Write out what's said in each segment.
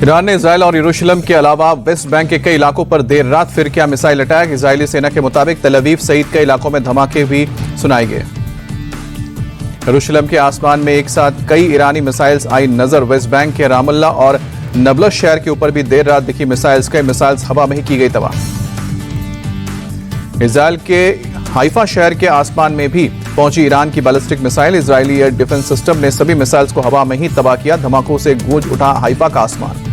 Iran ने Israel और यरूशलेम के अलावा वेस्ट बैंक के कई इलाकों पर देर रात फिर किया मिसाइल अटैक। इजरायली सेना के मुताबिक तल अवीव सहित कई इलाकों में धमाके भी सुनाए गए। यरूशलेम के आसमान में एक साथ कई ईरानी मिसाइल्स आई नजर। वेस्ट बैंक के रामल्ला और नबलस शहर के ऊपर भी देर रात दिखी मिसाइल्स। कई मिसाइल्स हवा में ही की गई तबाह। इजराइल के हाइफा शहर के आसमान में भी पहुंची ईरान की ballistic missile. Israeli air defence system ने सभी मिसाइल्स को हवा में ही तबाह किया। धमाकों से गूंज उठा हाइफा का आसमान।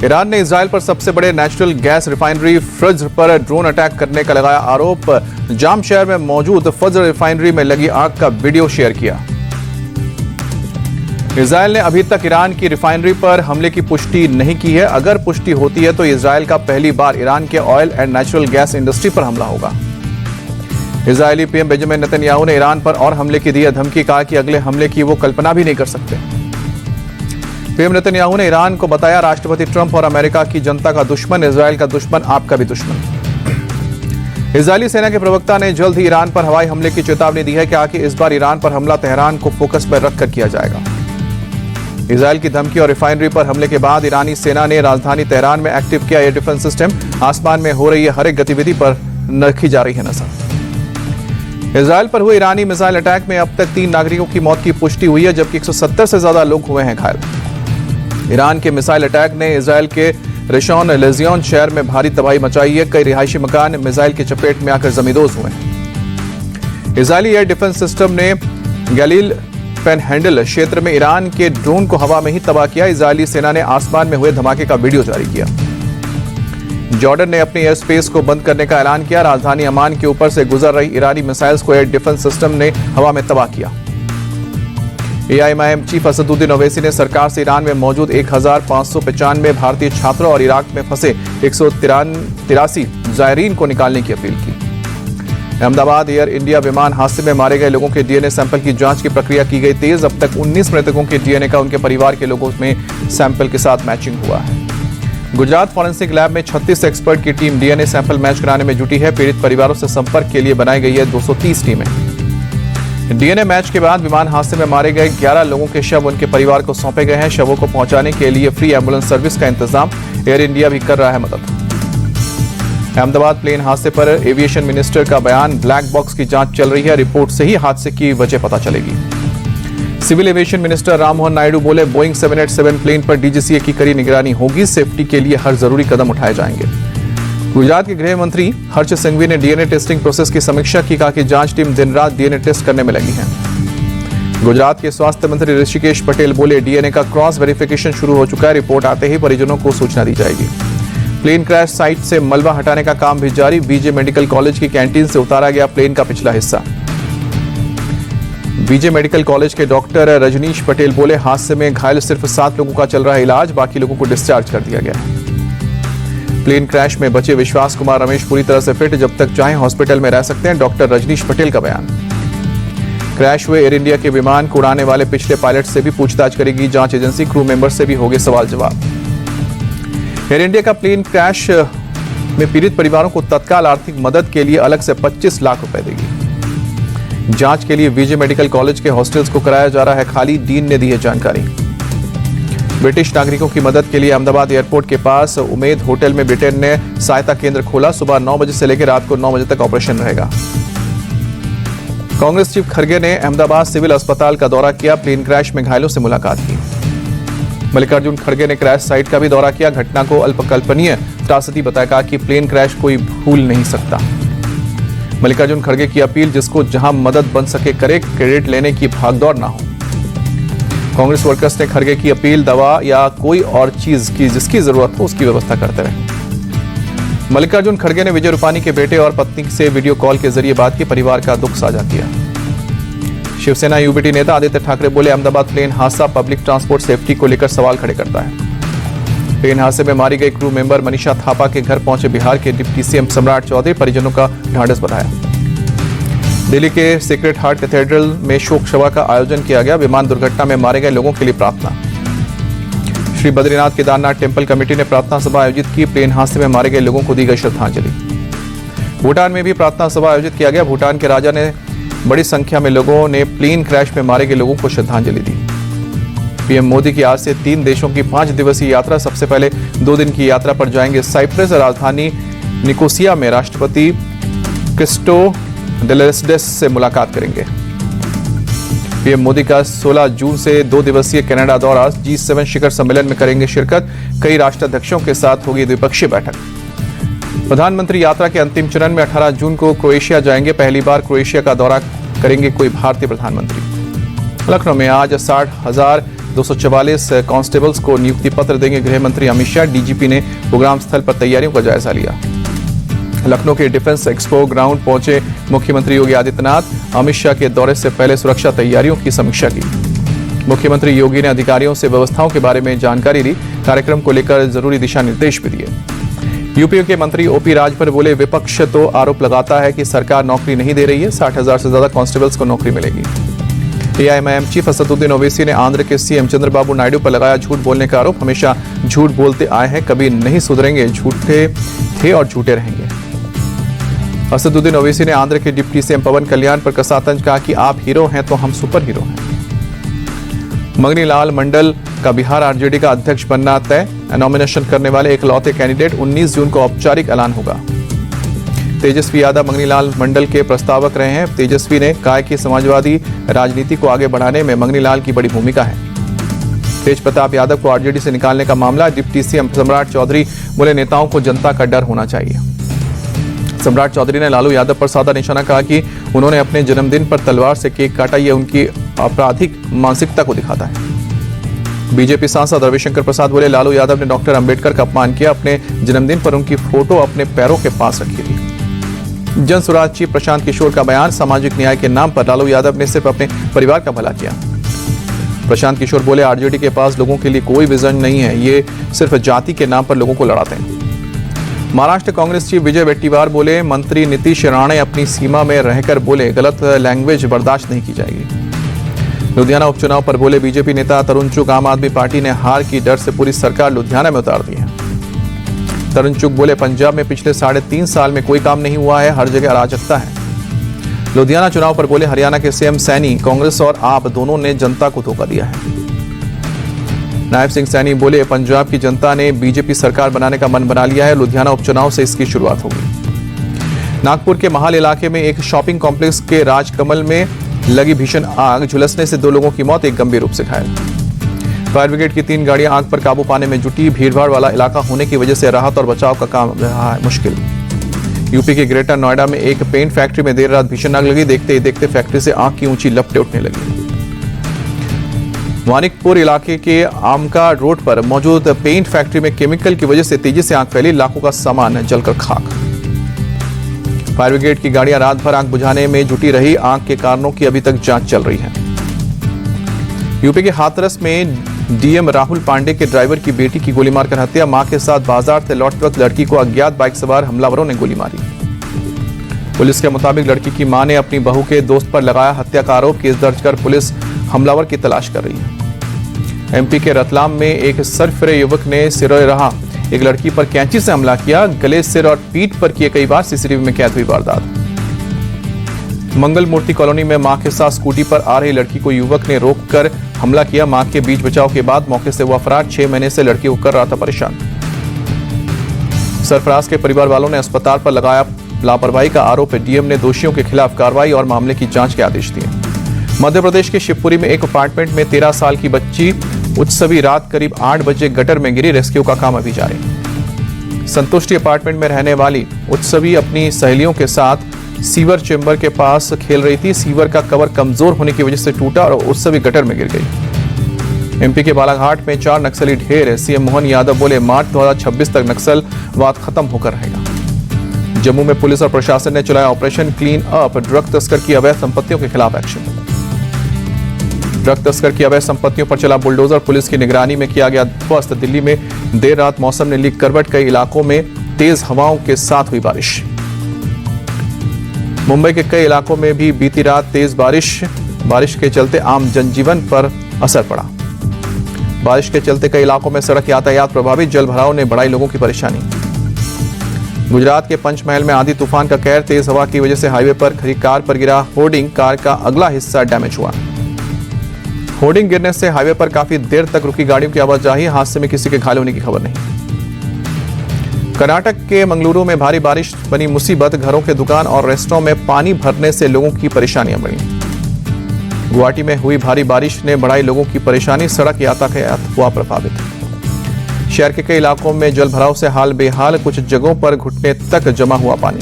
ईरान ने इजराइल पर सबसे बड़े नेचुरल गैस रिफाइनरी फज्र पर ड्रोन अटैक करने का लगाया आरोप। जाम शहर में मौजूद फज्र रिफाइनरी में लगी आग का वीडियो शेयर किया। इजराइल ने अभी तक ईरान की रिफाइनरी पर हमले की पुष्टि नहीं की है। अगर पुष्टि होती है तो इजराइल का पहली बार ईरान के oil and natural gas industry पर हमला होगा। इजरायली पीएम बेंजामिन नेतन्याहू ने ईरान पर और हमले की दी धमकी। कहा कि अगले हमले की वो कल्पना भी नहीं कर सकते। पीएम नेतन्याहू ने ईरान को बताया राष्ट्रपति ट्रंप और अमेरिका की जनता का दुश्मन, इजराइल का दुश्मन, आपका भी दुश्मन। इजरायली सेना के प्रवक्ता ने जल्द ही ईरान पर हवाई हमले की चेतावनी दी है। कहा कि इस बार ईरान पर हमला तेहरान को फोकस पर रखकर किया जाएगा। इजराइल की धमकी और रिफाइनरी पर हमले के बाद ईरानी सेना ने राजधानी तेहरान में एक्टिव किया एयर डिफेंस सिस्टम। आसमान में हो रही हर एक गतिविधि पर रखी जा रही है नजर। इजराइल पर हुए ईरानी मिसाइल अटैक में अब तक 3 नागरिकों की मौत की पुष्टि हुई है, जबकि 170 से ज्यादा लोग हुए हैं घायल। ईरान के मिसाइल अटैक ने इजराइल के रेशॉन लेजियन शहर में भारी तबाही मचाई है। कई रिहायशी मकान मिसाइल की चपेट में आकर जमींदोज हुए हैं। इजरायली एयर डिफेंस सिस्टम ने गलील पेनहैंडल क्षेत्र में ईरान के ड्रोन को हवा में ही तबाह किया। इजरायली सेना ने आसमान में हुए धमाके का वीडियो जारी किया। जॉर्डन ने अपनी एयर स्पेस को बंद करने का ऐलान किया। राजधानी अमान के ऊपर से गुजर रही ईरानी मिसाइल्स को एयर डिफेंस सिस्टम ने हवा में तबाह किया। एआईएमआईएम चीफ असदुद्दीन ओवैसी ने सरकार से ईरान में मौजूद 1595 भारतीय छात्रों और इराक में फंसे 183 जायरीन को निकालने की अपील की। अहमदाबाद एयर इंडिया विमान हादसे में मारे गए लोगों के डीएनए सैंपल की जांच की प्रक्रिया की गई तेज। अब तक 19 मृतकों के डीएनए का उनके परिवार के लोगों में सैंपल के साथ मैचिंग हुआ है। गुजरात फॉरेंसिक लैब में 36 एक्सपर्ट की टीम डीएनए सैंपल मैच कराने में जुटी है। पीड़ित परिवारों से संपर्क के लिए बनाई गई है 230 टीमें। डीएनए मैच के बाद विमान हादसे में मारे गए 11 लोगों के शव उनके परिवार को सौंपे गए हैं। शवों को पहुंचाने के लिए फ्री एम्बुलेंस सर्विस का इंतजाम एयर इंडिया भी कर रहा है मदद। अहमदाबाद प्लेन हादसे पर एविएशन मिनिस्टर का बयान। ब्लैक बॉक्स की जांच चल रही है। रिपोर्ट से ही हादसे की वजह पता चलेगी। Civil aviation minister Rammohan Naidu बोले बोइंग 787 प्लेन पर डीजीसीए की कड़ी निगरानी होगी। सेफ्टी के लिए हर जरूरी कदम उठाए जाएंगे। गुजरात के गृह मंत्री हर्ष सिंघवी ने डीएनए टेस्टिंग प्रोसेस की समीक्षा की। कहा कि जांच टीम दिन रात डीएनए टेस्ट करने में लगी है। गुजरात के स्वास्थ्य मंत्री ऋषिकेश पटेल बोले डीएनए का क्रॉस वेरिफिकेशन शुरू हो चुका है। रिपोर्ट आते ही परिजनों को सूचना दी जाएगी। प्लेन क्रैश साइट से मलबा हटाने का काम भी जारी। बीजे मेडिकल कॉलेज की कैंटीन से उतारा गया प्लेन का पिछला हिस्सा। बीजे मेडिकल कॉलेज के डॉक्टर रजनीश पटेल बोले हादसे में घायल सिर्फ 7 लोगों का चल रहा है इलाज, बाकी लोगों को डिस्चार्ज कर दिया गया है। प्लेन क्रैश में बचे विश्वास कुमार रमेश पूरी तरह से फिट, जब तक चाहें हॉस्पिटल में रह सकते हैं, डॉक्टर रजनीश पटेल का बयान। क्रैश हुए एयर इंडिया के विमान को उड़ाने वाले पिछले पायलट से भी पूछताछ करेगी जांच एजेंसी। क्रू मेंबर से भी होंगे सवाल जवाब। एयर इंडिया का प्लेन क्रैश में पीड़ित परिवारों को तत्काल आर्थिक मदद के लिए अलग से 25 लाख रुपए देगी। जांच के लिए बीजे मेडिकल कॉलेज के हॉस्टल्स को कराया जा रहा है खाली, डीन ने दी है जानकारी। ब्रिटिश नागरिकों की मदद के लिए अहमदाबाद एयरपोर्ट के पास उमेद होटल में ब्रिटेन ने सहायता केंद्र खोला। सुबह 9 बजे से लेकर रात को 9 बजे तक ऑपरेशन रहेगा। कांग्रेस चीफ खड़गे ने अहमदाबाद सिविल अस्पताल का दौरा किया। प्लेन क्रैश में घायलों से मुलाकात की। मल्लिकार्जुन खड़गे ने क्रैश साइट का भी दौरा किया। घटना को अल्पकल्पनीय त्रासदी बताया। कहा कि प्लेन क्रैश कोई भूल नहीं सकता। मल्लिकार्जुन खड़गे की अपील जिसको जहां मदद बन सके करे, क्रेडिट लेने की भागदौड़ ना हो। कांग्रेस वर्कर्स ने खड़गे की अपील दवा या कोई और चीज की जिसकी जरूरत हो उसकी व्यवस्था करते रहे। मल्लिकार्जुन खड़गे ने विजय रूपानी के बेटे और पत्नी से वीडियो कॉल के जरिए बात की, परिवार का दुख साझा किया। शिवसेना यूबीटी नेता आदित्य ठाकरे बोले अहमदाबाद प्लेन हादसा पब्लिक ट्रांसपोर्ट सेफ्टी को लेकर सवाल खड़े करता है। प्लेन हादसे में मारी गई क्रू मेंबर मनीषा थापा के घर पहुंचे बिहार के डिप्टी सीएम सम्राट चौधरी, परिजनों का ढांढस बढ़ाया। दिल्ली के सेक्रेड हार्ट कैथेड्रल में शोक सभा का आयोजन किया गया। विमान दुर्घटना में मारे गए लोगों के लिए प्रार्थना। श्री बद्रीनाथ केदारनाथ टेम्पल कमेटी ने प्रार्थना सभा आयोजित की। प्लेन हादसे में मारे गए लोगों को दी गई श्रद्धांजलि। भूटान में भी प्रार्थना सभा आयोजित किया गया। भूटान के राजा ने बड़ी संख्या में लोगों ने प्लेन क्रैश में मारे गए लोगों को श्रद्धांजलि दी। पीएम मोदी की आज से 3 देशों की 5 दिवसीय यात्रा। सबसे पहले 2 दिन की यात्रा पर जाएंगे साइप्रस। राजधानी निकोसिया में राष्ट्रपति क्रिस्टोडेलेस्डेस से मुलाकात करेंगे। पीएम मोदी का 16 जून से 2 दिवसीय कनाडा दौरा। G7 शिखर सम्मेलन में करेंगे शिरकत। कई राष्ट्राध्यक्षों के साथ होगी द्विपक्षीय बैठक। प्रधानमंत्री यात्रा के अंतिम चरण में 18 जून को क्रोएशिया जाएंगे। पहली बार क्रोएशिया का दौरा करेंगे कोई भारतीय प्रधानमंत्री। लखनऊ में आज 60,244 कांस्टेबल्स को नियुक्ति पत्र देंगे गृह मंत्री अमित शाह। डीजीपी ने प्रोग्राम स्थल पर तैयारियों का जायजा लिया। लखनऊ के डिफेंस एक्सपो ग्राउंड पहुंचे मुख्यमंत्री योगी आदित्यनाथ। अमित शाह के दौरे से पहले सुरक्षा तैयारियों की समीक्षा की। मुख्यमंत्री योगी ने अधिकारियों से व्यवस्थाओं के बारे में जानकारी ली। कार्यक्रम को लेकर जरूरी दिशा निर्देश भी दिए। यूपी के मंत्री ओपी राजभर बोले, विपक्ष तो आरोप लगाता है कि सरकार नौकरी नहीं दे रही है। 60,000 से ज्यादा कांस्टेबल्स को नौकरी मिलेगी। एआईएमआईएम चीफ असदुद्दीन ओवैसी ने आंध्र के सीएम चंद्रबाबू नायडू पर लगाया झूठ बोलने का आरोप। हमेशा झूठ बोलते आए हैं, कभी नहीं सुधरेंगे, झूठे थे और झूठे रहेंगे। असदुद्दीन ओवैसी ने आंध्र के डिप्टी सीएम पवन कल्याण पर कसा तंज। कहा कि आप हीरो हैं तो हम सुपर हीरो हैं। मंगनीलाल मंडल का बिहार आरजेडी का अध्यक्ष बनना तय। नॉमिनेशन करने वाले एकलौते कैंडिडेट। 19 जून को औपचारिक ऐलान होगा। तेजस्वी यादव मंगनीलाल मंडल के प्रस्तावक रहे हैं। तेजस्वी ने कहा कि समाजवादी राजनीति को आगे बढ़ाने में मंगनीलाल की बड़ी भूमिका है। तेज प्रताप यादव को आरजेडी से निकालने का मामला। डिप्टी सीएम सम्राट चौधरी बोले, नेताओं को जनता का डर होना चाहिए। सम्राट चौधरी ने लालू यादव पर साधा निशाना। कहा कि उन्होंने अपने जन्मदिन पर तलवार से केक काटा, यह उनकी आपराधिक मानसिकता को दिखाता है। बीजेपी सांसद रविशंकर प्रसाद बोले, लालू यादव ने डॉक्टर अंबेडकर का अपमान किया। अपने जन्मदिन पर उनकी फोटो अपने पैरों के पास रखी थी। जन स्वराज चीफ प्रशांत किशोर का बयान, सामाजिक न्याय के नाम पर लालू यादव ने सिर्फ अपने परिवार का भला किया। प्रशांत किशोर बोले, आरजेडी के पास लोगों के लिए कोई विजन नहीं है, ये सिर्फ जाति के नाम पर लोगों को लड़ाते हैं। महाराष्ट्र कांग्रेस चीफ विजय वेट्टीवार बोले, मंत्री नीतीश राणे अपनी सीमा में रहकर बोले, गलत लैंग्वेज बर्दाश्त नहीं की जाएगी। लुधियाना उपचुनाव पर बोले बीजेपी नेता तरुण चुग, आम आदमी पार्टी ने हार की डर से पूरी सरकार लुधियाना में उतार दी है। तरुण चुग बोले, पंजाब में पिछले 3.5 साल में कोई काम नहीं हुआ है, हर जगह अराजकता है। लुधियाना चुनाव पर बोले, हरियाणा के सीएम सैनी, कांग्रेस और आप दोनों ने जनता को धोखा दिया है। नायब सिंह सैनी बोले, पंजाब की जनता ने बीजेपी सरकार बनाने का मन बना लिया है। लुधियाना उपचुनाव से इसकी शुरुआत होगी। नागपुर के महाल इलाके में एक शॉपिंग कॉम्प्लेक्स के राजकमल में लगी भीषण आग। झुलसने से 2 लोगों की मौत, एक गंभीर रूप से घायल। फायर ब्रिगेड की 3 गाड़ियां आग पर काबू पाने में जुटी। भीड़भाड़ वाला इलाका होने की वजह से राहत और बचाव का काम रहा है मुश्किल। यूपी के ग्रेटर नोएडा में एक पेंट फैक्ट्री में देर रात भीषण आग लगी। देखते ही देखते फैक्ट्री से आग की ऊंची लपटें उठने लगी। मानिकपुर इलाके के आमका रोड पर मौजूद पेंट फैक्ट्री में केमिकल की वजह से तेजी से आग फैली। लाखों का सामान जलकर खाक। फायर ब्रिगेड की गाड़ियां रात भर आग बुझाने में जुटी रही। आग के कारणों की अभी तक जांच चल रही है। यूपी के हाथरस में डीएम राहुल पांडे के ड्राइवर की बेटी की गोली मारकर हत्या। मां के साथ बाजार से लौटते वक्त लड़की को अज्ञात बाइक सवार हमलावरों ने गोली मारी। पुलिस के मुताबिक लड़की की मां ने अपनी बहू के दोस्त पर लगाया हत्या का आरोप। केस दर्ज कर पुलिस हमलावर की तलाश कर रही है। एमपी के रतलाम में एक सरफिरे युवक ने सिरोए रहा एक लड़की पर कैंची से हमला किया। गले, सिर और पीठ पर किए कई बार। सीसीटीवी में कैद हुई वारदात। मंगल मूर्ति कॉलोनी में मां के साथ स्कूटी पर आ रही लड़की को युवक ने रोककर हमला किया। मां के बीच बचाव के बाद मौके से हुआ फरार। 6 महीने से लड़की को कर रहा था परेशान। सरफराज के परिवार वालों ने अस्पताल पर लगाया लापरवाही का आरोप। डीएम ने दोषियों के खिलाफ कार्रवाई और मामले की जांच के आदेश दिए। मध्य प्रदेश के शिवपुरी में एक अपार्टमेंट में 13 साल की बच्ची उत्सवी रात करीब 8 बजे गटर में गिरी। रेस्क्यू का काम अभी जारी। संतुष्टि अपार्टमेंट में रहने वाली उत्सवी अपनी सहेलियों के साथ सीवर चेंबर के पास खेल रही थी। सीवर का कवर कमजोर होने की वजह से टूटा और उत्सवी गटर में गिर गई। एमपी के बालाघाट में 4 नक्सली ढेर। सीएम मोहन यादव बोले, मार्च 2026 तक नक्सलवाद खत्म होकर रहेगा। जम्मू में पुलिस और प्रशासन ने चलाया ऑपरेशन क्लीन अप। ड्रग तस्कर की अवैध संपत्तियों के खिलाफ एक्शन। ड्रग तस्कर की अवैध संपत्तियों पर चला बुलडोजर। पुलिस की निगरानी में किया गया ध्वस्त। दिल्ली में देर रात मौसम ने ली करवट। कई इलाकों में तेज हवाओं के साथ हुई बारिश। मुंबई के कई इलाकों में भी बीती रात तेज बारिश के चलते आम जनजीवन पर असर पड़ा। बारिश के चलते कई इलाकों में सड़क यातायात प्रभावित। जल भराव ने बढ़ाई लोगों की परेशानी। गुजरात के पंचमहल में आंधी तूफान का कहर। तेज हवा की वजह से हाईवे पर खड़ी कार पर गिरा होर्डिंग। कार का अगला हिस्सा डैमेज हुआ। होर्डिंग गिरने से हाईवे पर काफी देर तक रुकी गाड़ियों की आवाजाही, हादसे में किसी के घायल होने की खबर नहीं। कर्नाटक के मंगलुरु में भारी बारिश बनी मुसीबत, घरों के दुकान और रेस्टोरेंट में पानी भरने से लोगों की परेशानियां बढ़ी। गुवाहाटी में हुई भारी बारिश ने बढ़ाई लोगों की परेशानी, सड़क यातायात हुआ प्रभावित। शहर के कई इलाकों में जल भराव से हाल बेहाल, कुछ जगहों पर घुटने तक जमा हुआ पानी।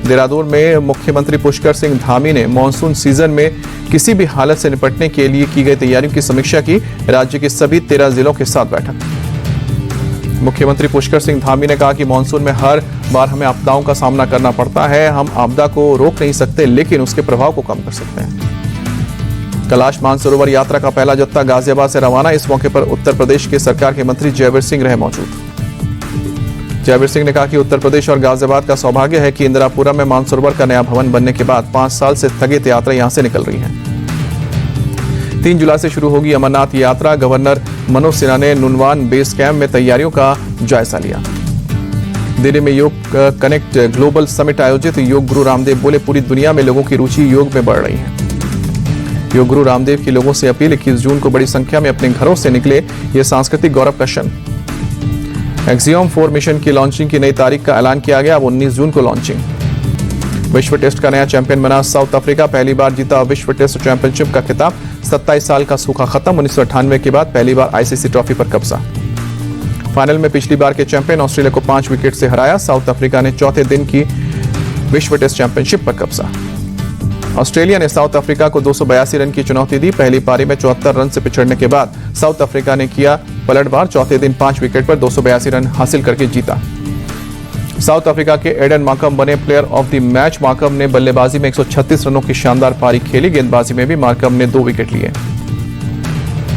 देहरादून में मुख्यमंत्री पुष्कर सिंह धामी ने मानसून सीजन में किसी भी हालत से निपटने के लिए की गई तैयारियों की समीक्षा की। राज्य के सभी 13 जिलों के साथ बैठक। मुख्यमंत्री पुष्कर सिंह धामी ने कहा कि मानसून में हर बार हमें आपदाओं का सामना करना पड़ता है। हम आपदा को रोक नहीं सकते, लेकिन उसके प्रभाव को कम कर सकते हैं। कैलाश मानसरोवर यात्रा का पहला जत्था गाजियाबाद से रवाना। इस मौके पर उत्तर प्रदेश के सरकार के मंत्री जयवीर सिंह रहे मौजूद। जयवीर सिंह ने कहा कि उत्तर प्रदेश और गाजियाबाद का सौभाग्य है कि इंदिरापुरम में मानसरोवर का नया भवन बनने के बाद 5 साल से स्थगित यात्रा यहां से निकल रही है। 3 जुलाई से शुरू होगी अमरनाथ यात्रा। गवर्नर मनोज सिन्हा ने नुनवान बेस कैंप में तैयारियों का जायजा लिया। दिल्ली में योग कनेक्ट ग्लोबल समिट आयोजित। योग गुरु रामदेव बोले, पूरी दुनिया में लोगों की रुचि योग में बढ़ रही है। योग गुरु रामदेव की लोगों से अपील, 21 जून को बड़ी संख्या में अपने घरों से निकले ये सांस्कृतिक गौरव का क्षण। एक्सियोम 4 मिशन की लॉन्चिंग की नई तारीख का ऐलान किया गया। अब 19 जून को लॉन्चिंग। विश्व टेस्ट का नया चैंपियन बना साउथ अफ्रीका, पहली बार जीता विश्व टेस्ट चैंपियनशिप का खिताब। 27 साल का सूखा खत्म, 1998 के बाद पहली बार आईसीसी ट्रॉफी पर कब्जा। फाइनल में पिछली बार के चैंपियन ऑस्ट्रेलिया को 5 विकेट से हराया। साउथ अफ्रीका ने चौथे दिन की विश्व टेस्ट चैंपियनशिप पर कब्जा। ऑस्ट्रेलिया ने साउथ अफ्रीका को 282 रन की चुनौती दी। पहली पारी में 74 रन से पिछड़ने के बाद साउथ अफ्रीका ने किया पलटवार। चौथे दिन 5 विकेट पर 282 रन हासिल करके जीता। साउथ अफ्रीका के एडन मार्कम बने player of the match. Markram ने बल्लेबाजी में 136 रनों की शानदार पारी खेली। गेंदबाजी में भी मार्कम ने 2 विकेट लिए।